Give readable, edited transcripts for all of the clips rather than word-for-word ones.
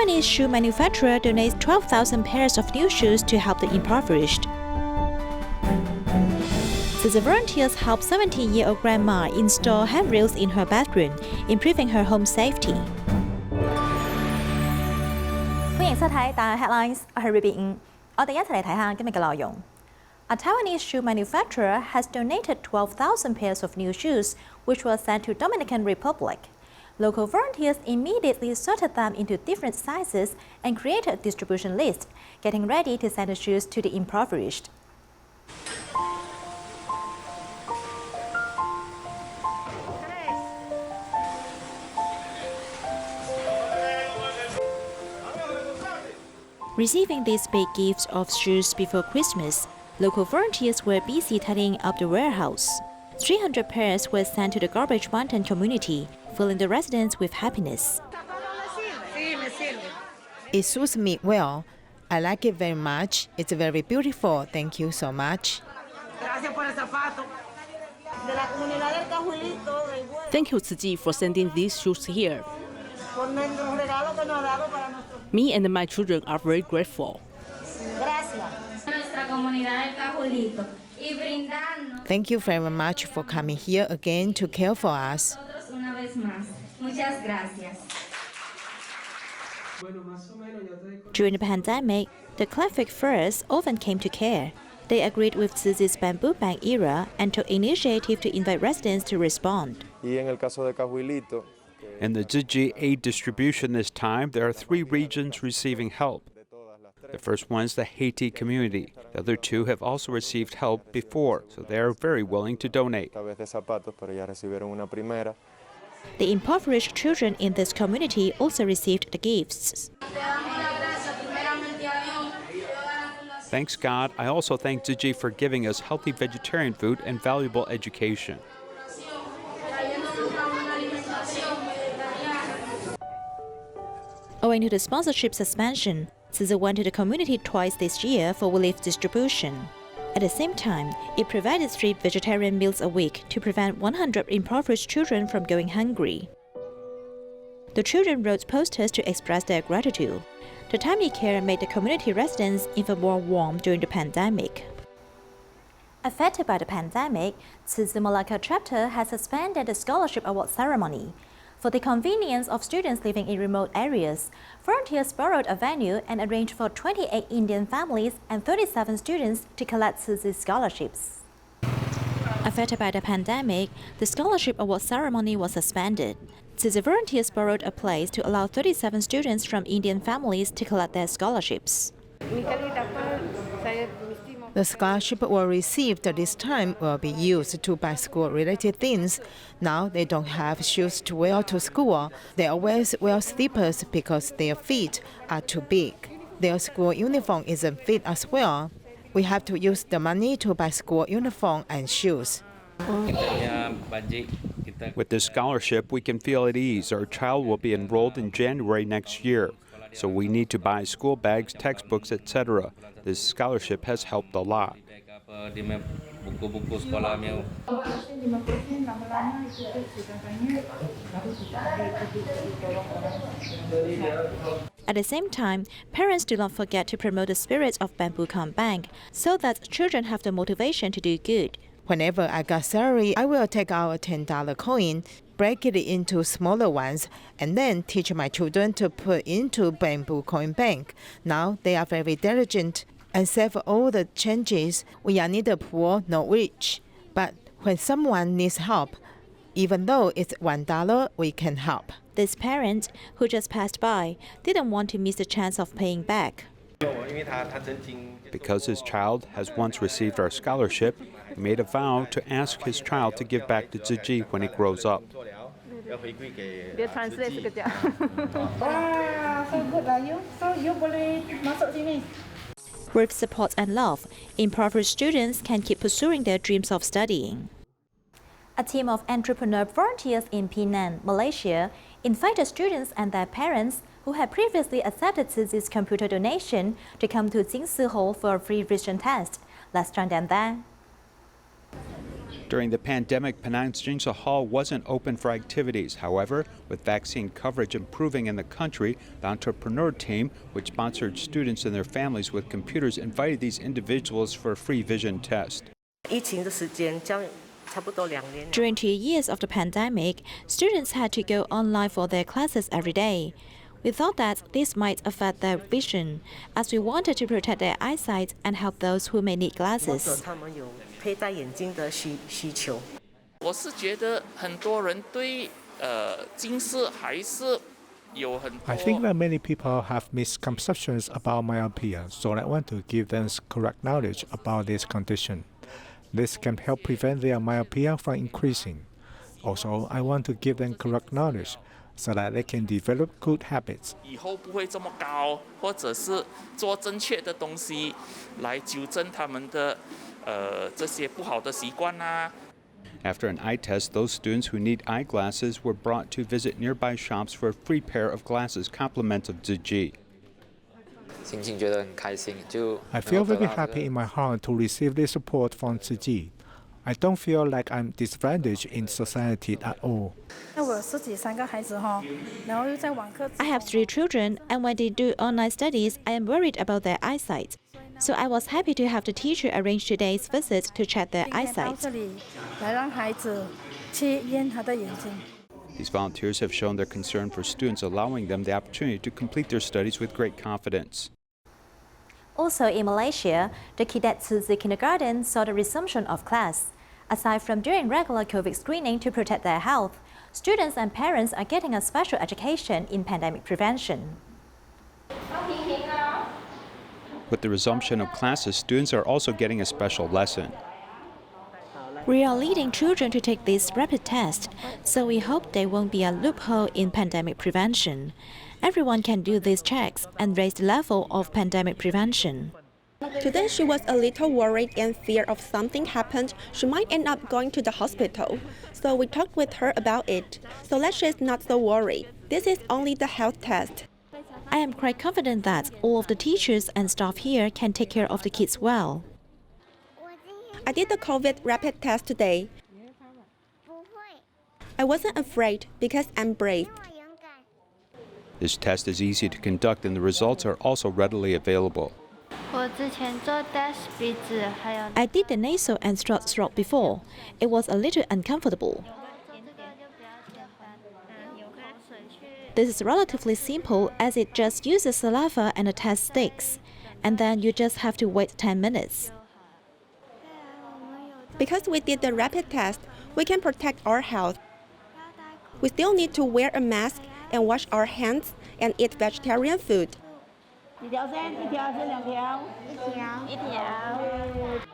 Taiwanese shoe manufacturer donates 12,000 pairs of new shoes to help the impoverished. The volunteers help 17-year-old grandma install handrails in her bathroom, improving her home safety. 歡迎收睇大 Headlines， 我係 Ruby。我哋一齊嚟睇下今日嘅內容。A Taiwanese shoe manufacturer has donated 12,000 pairs of new shoes, which were sent to Dominican Republic. Local volunteers immediately sorted them into different sizes and created a distribution list, getting ready to send the shoes to the impoverished. Receiving these big gifts of shoes before Christmas, local volunteers were busy tidying up the warehouse. 300 pairs were sent to the Garbage Mountain community, filling the residents with happiness. It suits me well. I like it very much. It's very beautiful. Thank you so much. Thank you, Tzu Chi, for sending these shoes here. Me and my children are very grateful. Thank you very much for coming here again to care for us. During the pandemic, the Clefwick first often came to care. They agreed with Tzu Chi's bamboo bank era and took initiative to invite residents to respond. In the Jiji Aid Distribution this time, there are 3 regions receiving help. The first one is the Haiti community. The other 2 have also received help before, so they are very willing to donate. The impoverished children in this community also received the gifts. Thanks God, I also thank Tzu Chi for giving us healthy vegetarian food and valuable education. Owing to the sponsorship suspension, Tzu Chi went to the community twice this year for relief distribution. At the same time, it provided 3 vegetarian meals a week to prevent 100 impoverished children from going hungry. The children wrote posters to express their gratitude. The timely care made the community residents even more warm during the pandemic. Affected by the pandemic, Tzu Chi Malacca chapter has suspended the scholarship award ceremony. For the convenience of students living in remote areas, volunteers borrowed a venue and arranged for 28 Indian families and 37 students to collect Tzu Chi scholarships. Affected by the pandemic, the scholarship award ceremony was suspended. Tzu Chi volunteers borrowed a place to allow 37 students from Indian families to collect their scholarships. The scholarship were received this time will be used to buy school-related things. Now they don't have shoes to wear to school. They always wear slippers because their feet are too big. Their school uniform isn't fit as well. We have to use the money to buy school uniform and shoes. With this scholarship, we can feel at ease. Our child will be enrolled in January next year. So we need to buy school bags, textbooks, etc. This scholarship has helped a lot. At the same time, parents do not forget to promote the spirit of Bamboo Con Bank so that children have the motivation to do good. Whenever I got salary, I will take out a $10 coin, break it into smaller ones, and then teach my children to put into Bamboo Coin Bank. Now they are very diligent and save all the changes. We are neither poor nor rich. But when someone needs help, even though it's $1, we can help. This parent, who just passed by, didn't want to miss the chance of paying back. Because his child has once received our scholarship, he made a vow to ask his child to give back to Tzu Chi when he grows up. With support and love, impoverished students can keep pursuing their dreams of studying. A team of entrepreneur volunteers in Penang, Malaysia, invited students and their parents who had previously accepted Tzu Chi's computer donation to come to Jingsi Hall for a free vision test. Let's join them there. During the pandemic, Penang Jinsa Hall wasn't open for activities. However, with vaccine coverage improving in the country, the entrepreneur team, which sponsored students and their families with computers, invited these individuals for a free vision test. During 2 years of the pandemic, students had to go online for their classes every day. We thought that this might affect their vision, as we wanted to protect their eyesight and help those who may need glasses. I think that many people have misconceptions about myopia, so I want to give them correct knowledge about this condition. This can help prevent their myopia from increasing. Also, I want to give them correct knowledge so that they can develop good habits. After an eye test, those students who need eyeglasses were brought to visit nearby shops for a free pair of glasses, compliments of Tzu Chi. I feel very happy in my heart to receive this support from Tzu Chi. I don't feel like I'm disadvantaged in society at all. I have 3 children, and when they do online studies, I am worried about their eyesight. So I was happy to have the teacher arrange today's visit to check their eyesight. These volunteers have shown their concern for students, allowing them the opportunity to complete their studies with great confidence. Also in Malaysia, the cadets Tzu Chi kindergarten saw the resumption of class. Aside from doing regular COVID screening to protect their health, students and parents are getting a special education in pandemic prevention. With the resumption of classes, students are also getting a special lesson. We are leading children to take this rapid test, so we hope there won't be a loophole in pandemic prevention. Everyone can do these checks and raise the level of pandemic prevention. Today she was a little worried and feared of something happened. She might end up going to the hospital. So we talked with her about it, so that she's not so worried. This is only the health test. I am quite confident that all of the teachers and staff here can take care of the kids well. I did the COVID rapid test today. I wasn't afraid because I'm brave. This test is easy to conduct and the results are also readily available. I did the nasal and throat swab before. It was a little uncomfortable. This is relatively simple as it just uses saliva and a test sticks. And then you just have to wait 10 minutes. Because we did the rapid test, we can protect our health. We still need to wear a mask and wash our hands and eat vegetarian food.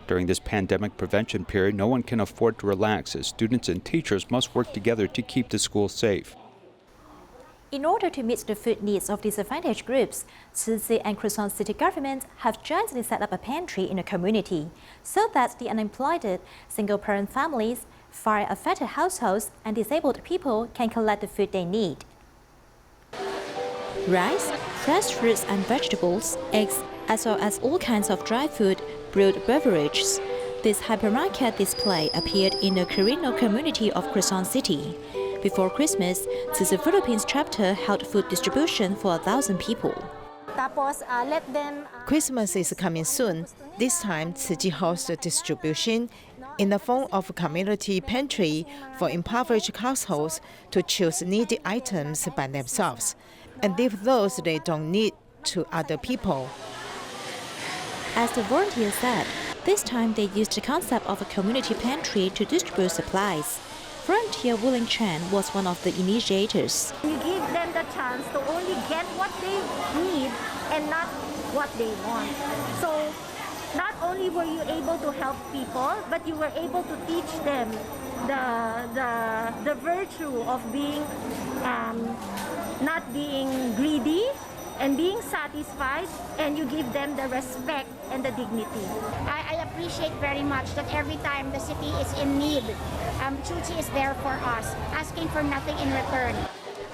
During this pandemic prevention period, no one can afford to relax as students and teachers must work together to keep the school safe. In order to meet the food needs of disadvantaged groups, Tzu Chi and Cruelty city government have jointly set up a pantry in the community so that the unemployed, single-parent families, fire-affected households, and disabled people can collect the food they need. Rice, fresh fruits and vegetables, eggs, as well as all kinds of dry food, brewed beverages. This hypermarket display appeared in the Carino community of Cruelty City. Before Christmas, Tzu Chi Philippines chapter held food distribution for 1,000 people. Christmas is coming soon. This time, Tzu Chi hosts a distribution in the form of a community pantry for impoverished households to choose needy items by themselves and give those they don't need to other people. As the volunteer said, this time they used the concept of a community pantry to distribute supplies. Volunteer Willing Chen was one of the initiators. You give them the chance to only get what they need and not what they want. So not only were you able to help people, but you were able to teach them the virtue of being not being greedy and being satisfied, and you give them the respect and the dignity. I appreciate very much that every time the city is in need, Tzu Chi is there for us, asking for nothing in return.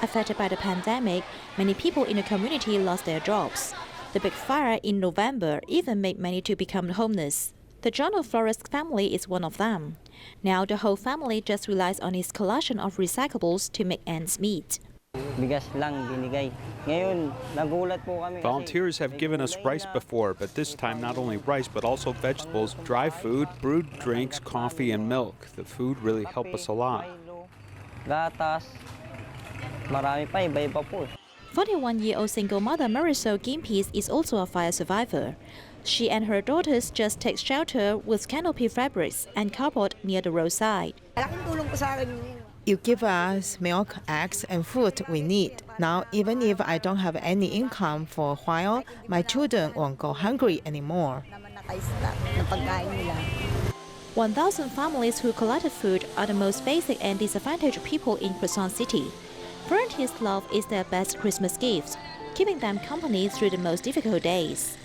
Affected by the pandemic, many people in the community lost their jobs. The big fire in November even made many to become homeless. The John Flores family is one of them. Now the whole family just relies on his collection of recyclables to make ends meet. Volunteers have given us rice before, but this time not only rice but also vegetables, dry food, brewed drinks, coffee, and milk. The food really helped us a lot. 41-year-old single mother Marisol Gimpis is also a fire survivor. She and her daughters just take shelter with canopy fabrics and cardboard near the roadside. You give us milk, eggs, and food we need. Now, even if I don't have any income for a while, my children won't go hungry anymore. 1,000 families who collected food are the most basic and disadvantaged people in Quezon City. Volunteers' love is their best Christmas gift, keeping them company through the most difficult days.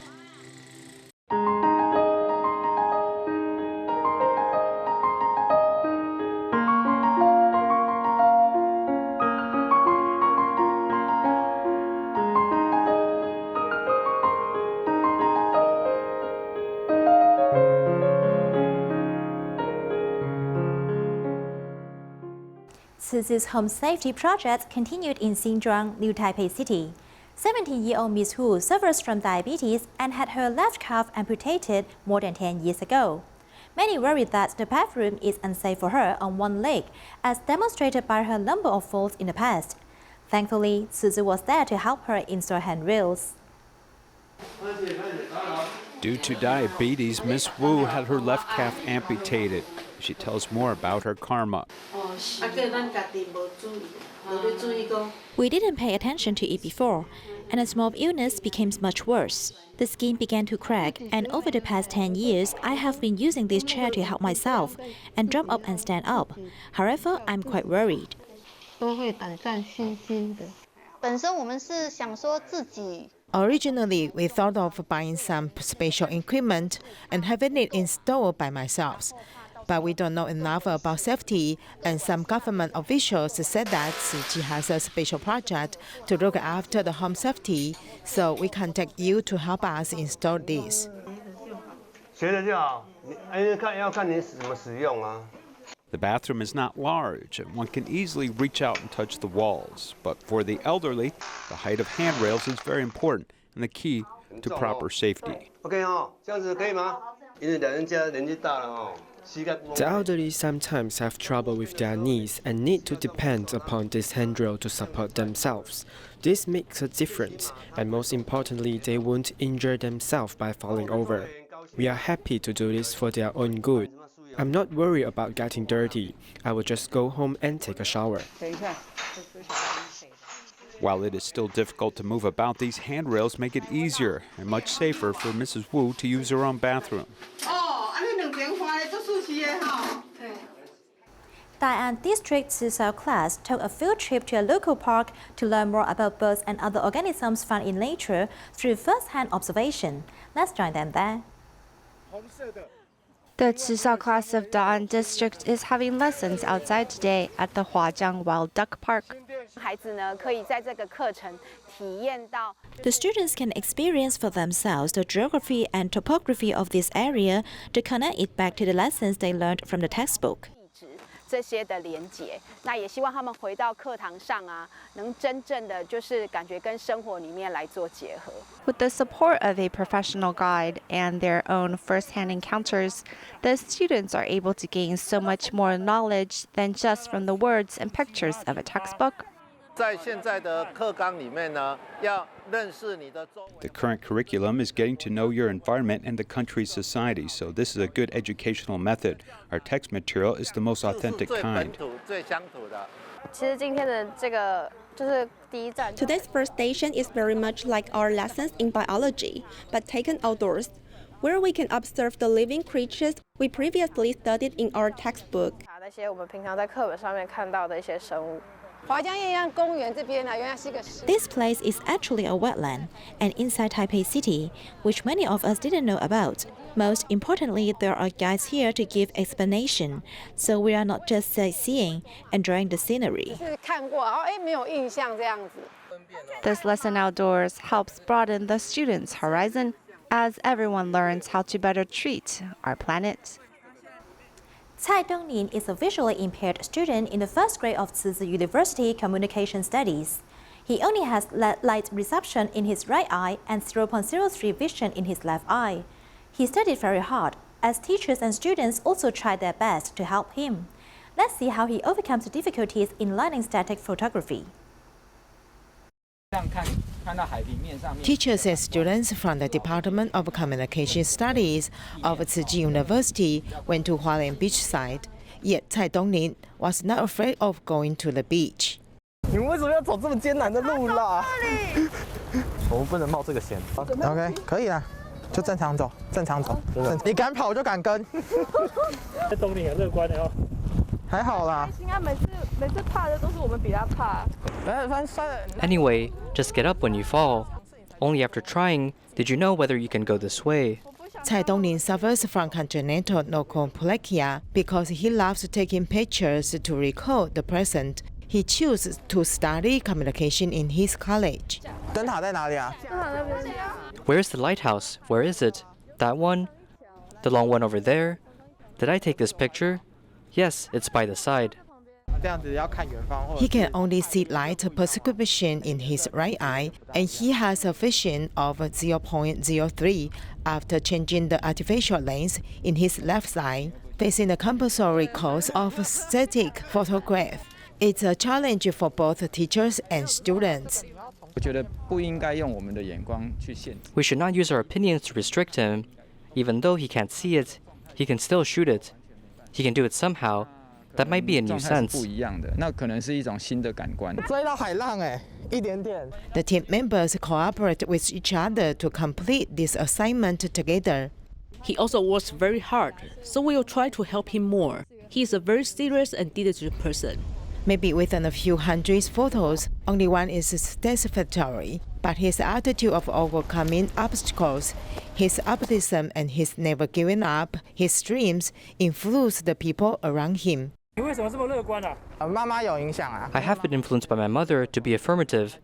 Tzu Chi's home safety project continued in Xinzhuang, New Taipei City. 17-year-old Miss Wu suffers from diabetes and had her left calf amputated more than 10 years ago. Many worry that the bathroom is unsafe for her on one leg, as demonstrated by her number of falls in the past. Thankfully, Tzu Chi was there to help her install handrails. Due to diabetes, Miss Wu had her left calf amputated. She tells more about her karma. We didn't pay attention to it before, and a small illness became much worse. The skin began to crack, and over the past 10 years, I have been using this chair to help myself and jump up and stand up. However, I'm quite worried. Originally, we thought of buying some special equipment and having it installed by myself. But we don't know enough about safety, and some government officials said that Tzu Chi has a special project to look after the home safety, so we contact you to help us install this. The bathroom is not large, and one can easily reach out and touch the walls. But for the elderly, the height of handrails is very important and the key to proper safety. The elderly sometimes have trouble with their knees and need to depend upon this handrail to support themselves. This makes a difference, and most importantly, they won't injure themselves by falling over. We are happy to do this for their own good. I'm not worried about getting dirty. I will just go home and take a shower. While it is still difficult to move about, these handrails make it easier and much safer for Mrs. Wu to use her own bathroom. Taiwan District Tzu Chi class took a field trip to a local park to learn more about birds and other organisms found in nature through first-hand observation. Let's join them there. The Tzu Chi class of Taiwan District is having lessons outside today at the Huajiang Wild Duck Park. The students can experience for themselves the geography and topography of this area to connect it back to the lessons they learned from the textbook. With the support of a professional guide and their own first-hand encounters, the students are able to gain so much more knowledge than just from the words and pictures of a textbook. The current curriculum is getting to know your environment and the country's society, so this is a good educational method. Our text material is the most authentic kind. Today's first station is very much like our lessons in biology, but taken outdoors, where we can observe the living creatures we previously studied in our textbook. This place is actually a wetland, and inside Taipei City, which many of us didn't know about. Most importantly, there are guides here to give explanation, so we are not just sightseeing, enjoying the scenery. This lesson outdoors helps broaden the students' horizon as everyone learns how to better treat our planet. Cai Dongnin is a visually impaired student in the first grade of Tzu Chi University Communication Studies. He only has light reception in his right eye and 0.03 vision in his left eye. He studied very hard, as teachers and students also tried their best to help him. Let's see how he overcomes the difficulties in learning static photography. Teachers and students from the Department of Communication Studies of Tzu Chi University went to Hualien beachside. Yet Cai Dongnin was not afraid of going to the beach. 你们为什么要走这么艰难的路啦？我们不能冒这个险。OK， 可以啦，就正常走，正常走。你敢跑我就敢跟。东林很乐观的哦。还好啦。应该每次怕的都是我们比他怕。Anyway, just get up when you fall. Only after trying did you know whether you can go this way. Cai Dongnin suffers from congenital nocoplakia because he loves taking pictures to record the present. He chooses to study communication in his college. 灯塔在哪里啊？ Where's the lighthouse? Where is it? That one? The long one over there? Did I take this picture? Yes, it's by the side. He can only see light prescription in his right eye, and he has a vision of 0.03 after changing the artificial lens in his left eye, facing the compulsory course of static photograph. It's a challenge for both teachers and students. We should not use our opinions to restrict him. Even though he can't see it, he can still shoot it. He can do it somehow. That might be a new sense. The team members cooperate with each other to complete this assignment together. He also works very hard, so we will try to help him more. He is a very serious and diligent person. Maybe within a few hundred photos, only one is satisfactory. But his attitude of overcoming obstacles, his optimism, and his never giving up, his dreams influence the people around him. I have been influenced by my mother to be affirmative.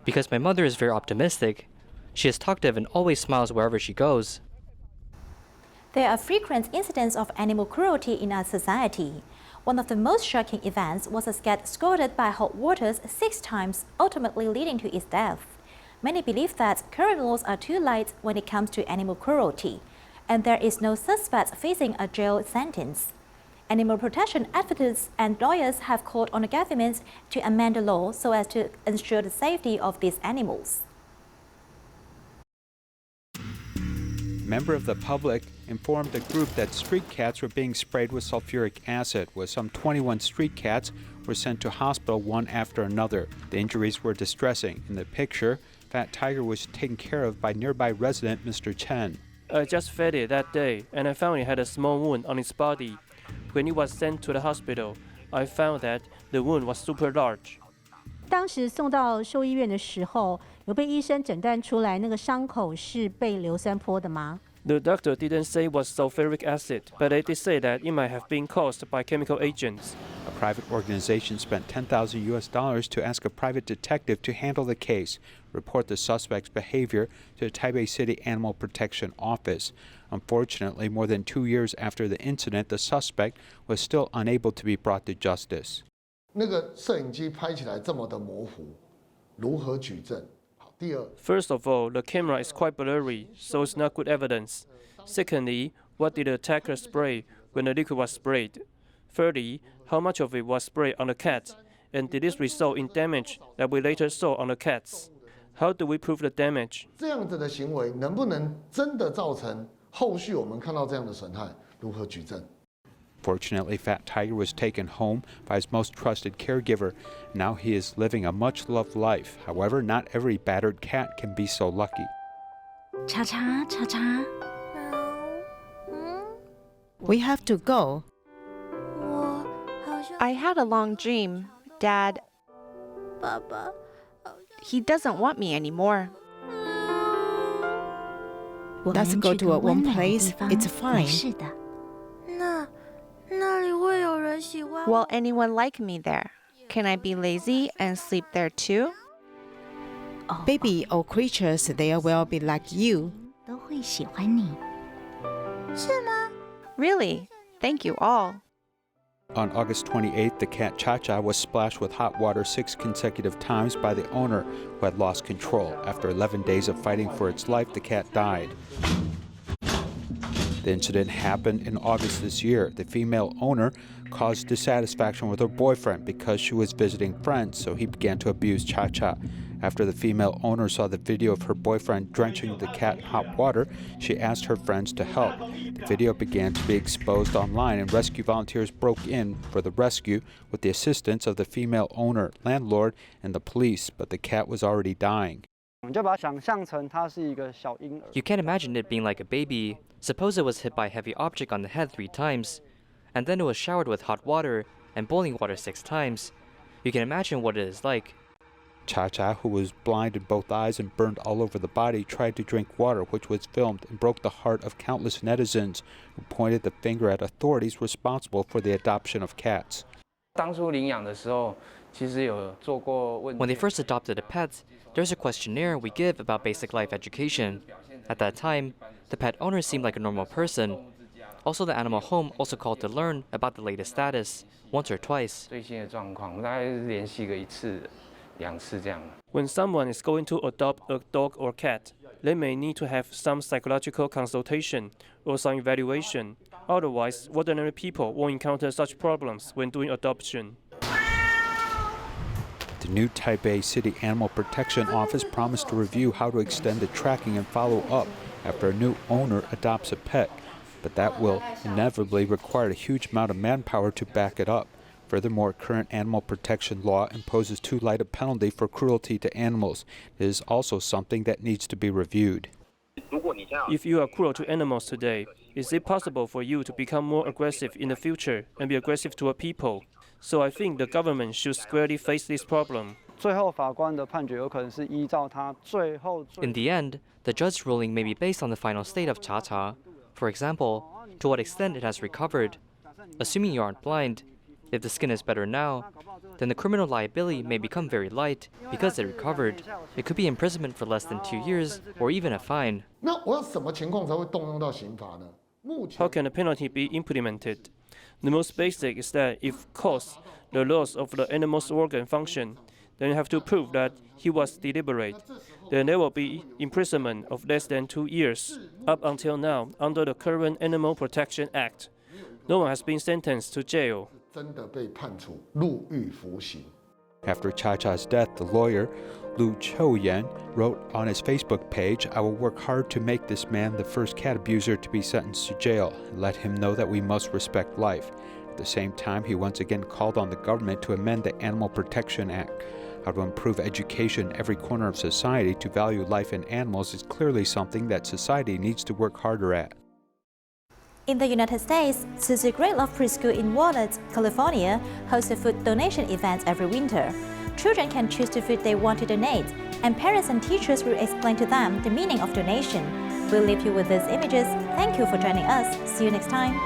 Because my mother is very optimistic, she is talkative and always smiles wherever she goes. There are frequent incidents of animal cruelty in our society. One of the most shocking events was a cat scalded by hot waters 6 times, ultimately leading to its death. Many believe that current laws are too light when it comes to animal cruelty, and there is no suspect facing a jail sentence. Animal protection advocates and lawyers have called on the government to amend the law so as to ensure the safety of these animals. A member of the public informed the group that street cats were being sprayed with sulfuric acid, with some 21 street cats were sent to hospital one after another. The injuries were distressing. In the picture, Fat Tiger was taken care of by nearby resident Mr. Chen. I just fed it that day, and I found it had a small wound on its body. When it was sent to the hospital, I found that the wound was super large. 当时送到兽医院的时候，有被医生诊断出来那个伤口是被硫酸泼的吗？ The doctor didn't say it was sulfuric acid, but they did say that it might have been caused by chemical agents. A private organization spent $10,000 to ask a private detective to handle the case, report the suspect's behavior to the Taipei City Animal Protection Office. Unfortunately, more than 2 years after the incident, the suspect was still unable to be brought to justice. 那个摄影机拍起来这么的模糊，如何举证？ First of all, the camera is quite blurry, so it's not good evidence. Secondly, what did the attacker spray when the liquid was sprayed? Thirdly, how much of it was sprayed on the cat? And did this result in damage that we later saw on the cats? How do we prove the damage? 这样子的行为能不能真的造成后续我们看到这样的损害？如何举证？ Fortunately, Fat Tiger was taken home by his most trusted caregiver. Now he is living a much-loved life. However, not every battered cat can be so lucky. We have to go. I had a long dream, Dad. He doesn't want me anymore. Let's go to a warm place. It's fine. Will anyone like me there? Can I be lazy and sleep there too? Baby, all creatures there will be like you. Really? Thank you all. On August 28th, the cat Cha-Cha was splashed with hot water 6 consecutive times by the owner, who had lost control. After 11 days of fighting for its life, the cat died. The incident happened in August this year. The female owner caused dissatisfaction with her boyfriend because she was visiting friends, so he began to abuse Cha-Cha. After the female owner saw the video of her boyfriend drenching the cat in hot water, she asked her friends to help. The video began to be exposed online, and rescue volunteers broke in for the rescue with the assistance of the female owner, landlord, and the police, but the cat was already dying. You can't imagine it being like a baby. Suppose it was hit by a heavy object on the head 3 times, and then it was showered with hot water and boiling water 6 times. You can imagine what it is like. Cha-Cha, who was blind in both eyes and burned all over the body, tried to drink water, which was filmed and broke the heart of countless netizens who pointed the finger at authorities responsible for the adoption of cats. When they first adopted a pet, there's a questionnaire we give about basic life education. At that time, the pet owner seemed like a normal person. Also, the animal home also called to learn about the latest status, once or twice. When someone is going to adopt a dog or cat, they may need to have some psychological consultation or some evaluation. Otherwise, ordinary people won't encounter such problems when doing adoption. The new Taipei City Animal Protection Office promised to review how to extend the tracking and follow up after a new owner adopts a pet, but that will inevitably require a huge amount of manpower to back it up. Furthermore, current animal protection law imposes too light a penalty for cruelty to animals. It is also something that needs to be reviewed. If you are cruel to animals today, is it possible for you to become more aggressive in the future and be aggressive toward people? So I think the government should squarely face this problem. In the end, the judge's ruling may be based on the final state of Cha-Cha. For example, to what extent it has recovered. Assuming you aren't blind, if the skin is better now, then the criminal liability may become very light because it recovered. It could be imprisonment for less than 2 years or even a fine. How can a penalty be implemented? The most basic is that if cause the loss of the animal's organ function, then you have to prove that he was deliberate. Then there will be imprisonment of less than 2 years. Up until now, under the current Animal Protection Act, no one has been sentenced to jail. After Cha-Cha's death, the lawyer, Lu Chou-Yan, wrote on his Facebook page, "I will work hard to make this man the first cat abuser to be sentenced to jail and let him know that we must respect life." At the same time, he once again called on the government to amend the Animal Protection Act. How to improve education in every corner of society to value life and animals is clearly something that society needs to work harder at. In the United States, Tzu Chi Great Love Preschool in Walnut, California, hosts a food donation event every winter. Children can choose the food they want to donate, and parents and teachers will explain to them the meaning of donation. We'll leave you with these images. Thank you for joining us. See you next time.